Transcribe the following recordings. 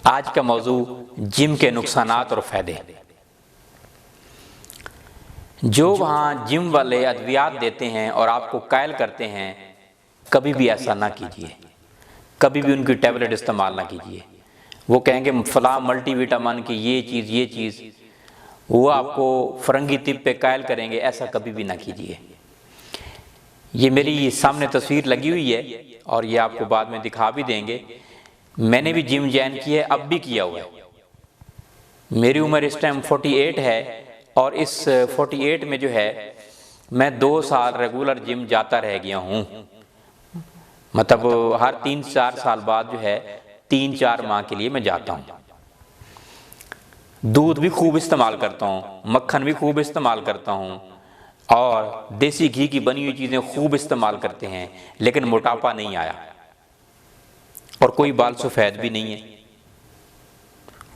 आज का मौजू जिम के नुकसानात और फ़ायदे। जो वहाँ जिम वाले अद्वियात देते हैं और आपको कायल करते हैं, कभी भी ऐसा ना कीजिए, कभी भी उनकी टैबलेट इस्तेमाल ना कीजिए। वो कहेंगे फला मल्टीविटामिन की ये चीज़, वो आपको फरंगी तिब पे कायल करेंगे, ऐसा कभी भी ना कीजिए। ये मेरी सामने तस्वीर लगी हुई है और ये आपको बाद में दिखा भी देंगे। मैंने भी जिम ज्वाइन की है, अब भी किया हुआ है। मेरी उम्र इस टाइम 48 है और इस 48 में जो है मैं 2 साल रेगुलर जिम जाता रह गया हूँ। मतलब हर 3-4 साल बाद जो है 3-4 माह के लिए मैं जाता हूँ। दूध भी खूब इस्तेमाल करता हूँ, मक्खन भी खूब इस्तेमाल करता हूँ और देसी घी की बनी हुई चीज़ें खूब इस्तेमाल करते हैं, लेकिन मोटापा नहीं आया और कोई बाल सफ़ेद भी नहीं है।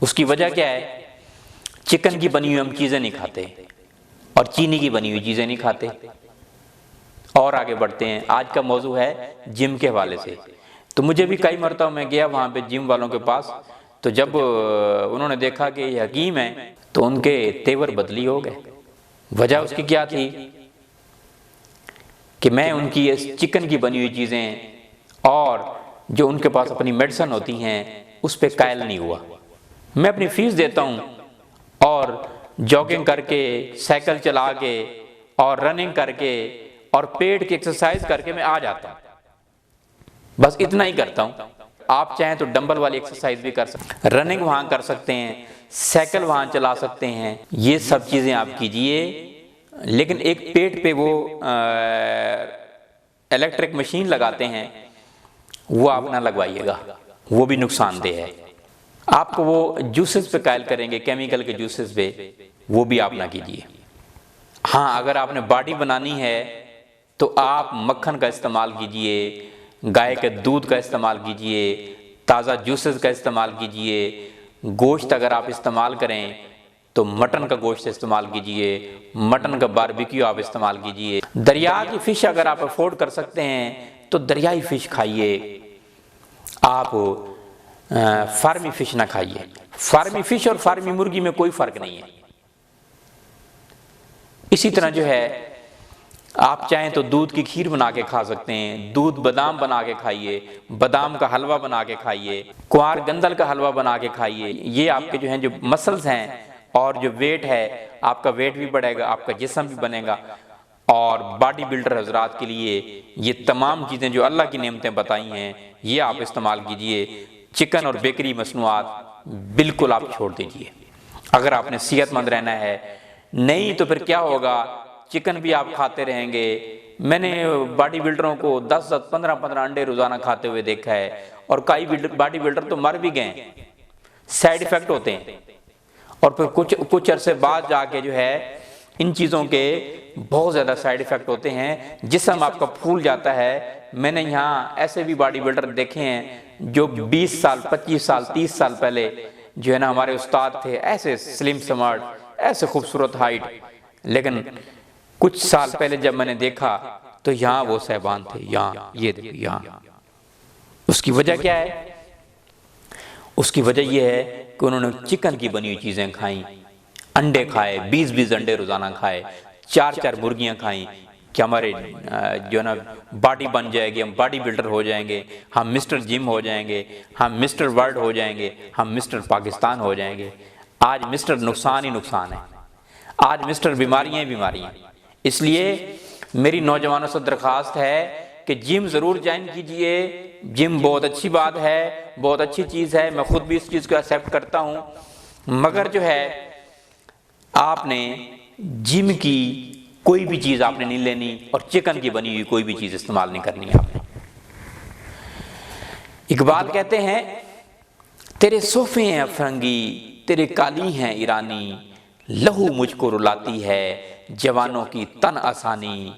उसकी वजह क्या है? चिकन की बनी हुई हम चीज़ें नहीं खाते और चीनी की बनी हुई चीज़ें नहीं खाते। और आगे बढ़ते हैं। आज का मौजू है जिम के हवाले से। तो मुझे भी कई मरतबा मैं गया वहाँ पे जिम वालों के पास, तो जब उन्होंने देखा कि ये हकीम है तो उनके तेवर बदली हो गए। वजह उसकी क्या थी कि मैं उनकी ये चिकन की बनी हुई चीज़ें और जो उनके पास अपनी मेडिसिन होती हैं उस पर कायल नहीं हुआ। मैं अपनी फीस देता हूँ और जॉगिंग करके, साइकिल चला के और रनिंग करके और पेट की एक्सरसाइज करके मैं आ जाता हूँ। बस इतना ही करता हूँ। आप चाहें तो डंबल वाली एक्सरसाइज भी कर सकते हैं, रनिंग वहाँ कर सकते हैं, साइकिल वहाँ चला सकते हैं, ये सब चीज़ें आप कीजिए। लेकिन एक पेट पे वो इलेक्ट्रिक मशीन लगाते हैं, वो आप ना लगवाइएगा, वो भी नुकसानदेह है। आपको वो जूसेस पे कायल करेंगे, केमिकल के जूसेस पे, वो भी आप ना कीजिए। हाँ, अगर आपने बॉडी बनानी है तो आप मक्खन का इस्तेमाल कीजिए, गाय के दूध का इस्तेमाल कीजिए, ताज़ा जूसेस का इस्तेमाल कीजिए। गोश्त अगर आप इस्तेमाल करें तो मटन का गोश्त इस्तेमाल कीजिए, मटन का बारबेक्यू आप इस्तेमाल कीजिए। दरिया की फ़िश अगर आप अफोर्ड कर सकते हैं तो दरियाई फ़िश खाइए, आप फार्मी फ़िश ना खाइए। फार्मी फ़िश और फार्मी मुर्गी में कोई फ़र्क नहीं है। इसी तरह जो है आप चाहें तो दूध की खीर बना के खा सकते हैं, दूध बादाम बना के खाइए, बादाम का हलवा बना के खाइए, कुआर गंदल का हलवा बना के खाइए। ये आपके जो हैं जो मसल्स हैं और जो वेट है, आपका वेट भी बढ़ेगा, आपका जिस्म भी बनेगा। और बॉडी बिल्डर हजरात के लिए ये तमाम चीज़ें जो अल्लाह की नेमतें बताई हैं, ये आप इस्तेमाल कीजिए। चिकन और बेकरी मसनूआत बिल्कुल आप छोड़ दीजिए अगर आपने सेहतमंद रहना है। नहीं तो फिर क्या होगा, चिकन भी आप खाते रहेंगे। मैंने बॉडी बिल्डरों को 10-10, 15-15 अंडे रोज़ाना खाते हुए देखा है और कई बॉडी बिल्डर तो मर भी गए। साइड इफ़ेक्ट होते हैं और फिर कुछ अरसे बाद जाके जो है इन चीज़ों के बहुत ज़्यादा साइड इफ़ेक्ट होते हैं, जिस्म आपका फूल जाता है। मैंने यहाँ ऐसे भी बॉडी बिल्डर देखे हैं जो 20 साल, 25 साल, 30 साल पहले जो है ना हमारे उस्ताद थे, ऐसे स्लिम स्मार्ट, ऐसे खूबसूरत हाइट, लेकिन कुछ साल पहले जब मैंने देखा तो यहाँ वो साहबान थे, यहाँ ये देखो यहाँ। उसकी वजह क्या है? उसकी वजह यह है कि उन्होंने चिकन की बनी हुई चीज़ें खाई, अंडे खाए, 20-20 अंडे रोज़ाना खाए, 4-4 मुर्गियाँ खाई कि हमारे जो है ना बॉडी बन जाएगी, हम बॉडी बिल्डर हो जाएंगे, हम मिस्टर जिम हो जाएंगे, हम मिस्टर वर्ल्ड हो जाएंगे, हम मिस्टर पाकिस्तान हो जाएंगे। आज मिस्टर नुकसान ही नुकसान है, आज मिस्टर बीमारियाँ ही बीमारियाँ। इसलिए मेरी नौजवानों से दरख्वास्त है कि जिम ज़रूर ज्वाइन कीजिए। जिम बहुत अच्छी बात है, बहुत अच्छी चीज़ है, मैं खुद भी इस चीज़ को एक्सेप्ट करता हूँ। मगर जो है आपने जिम की कोई भी चीज़ आपने नहीं लेनी और चिकन की बनी हुई कोई भी चीज़ इस्तेमाल नहीं करनी है आपने। इकबाल कहते हैं, तेरे सोफे हैं अफरंगी, तेरे काली हैं ईरानी, लहू मुझको रुलाती है जवानों की तन आसानी।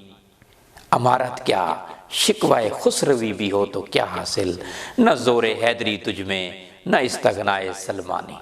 अमारत क्या शिकवाए खुसरवी भी हो तो क्या हासिल, न जोरे हैदरी तुझ में न इस्तगनाए सलमानी।